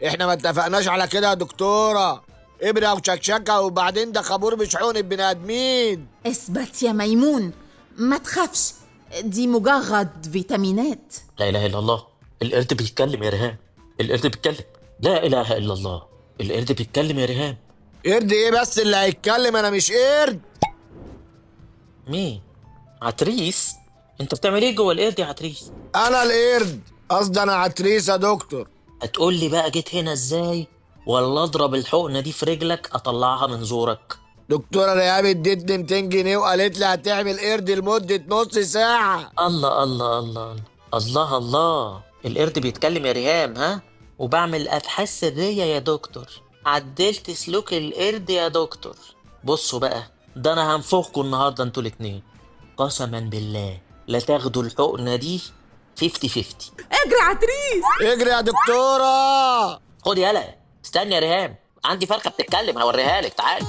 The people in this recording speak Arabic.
احنا ما اتفقناش على كده يا دكتورة. ابرة وشكشكة وبعدين ده خابور مش حقن البني ادمين. اثبت يا ميمون، ما تخافش، دي مجرد فيتامينات. لا اله الا الله، القرد بيتكلم يا ريهام، القرد بيتكلم. لا اله الا الله، القرد بيتكلم يا ريهام. قرد ايه بس اللي هيتكلم؟ انا مش قرد. مين؟ عتريس؟ انت بتعمل ايه جوه القرد يا عتريس؟ انا القرد، قصدي انا عتريس يا دكتور. هتقول لي بقى جيت هنا ازاي؟ ولا اضرب الحقنه دي في رجلك اطلعها من زورك؟ دكتورة ريهام ادتني 200 جنيه وقالت لي هتعمل قرد لمدة نص ساعة. الله الله الله الله الله، القرد بيتكلم يا ريهام ها؟ وبعمل ابحاث سريه يا دكتور، عدلت سلوك القرد يا دكتور. بصوا بقى، ده انا هنفخكوا النهارده انتوا الاتنين، قسما بالله لا تاخدوا الحقنه دي 50-50. اجري عتريس. اجري يا دكتورة. خد يالا، استني يا ريهام، عندي فرخه بتتكلم هوريها لك، تعالي.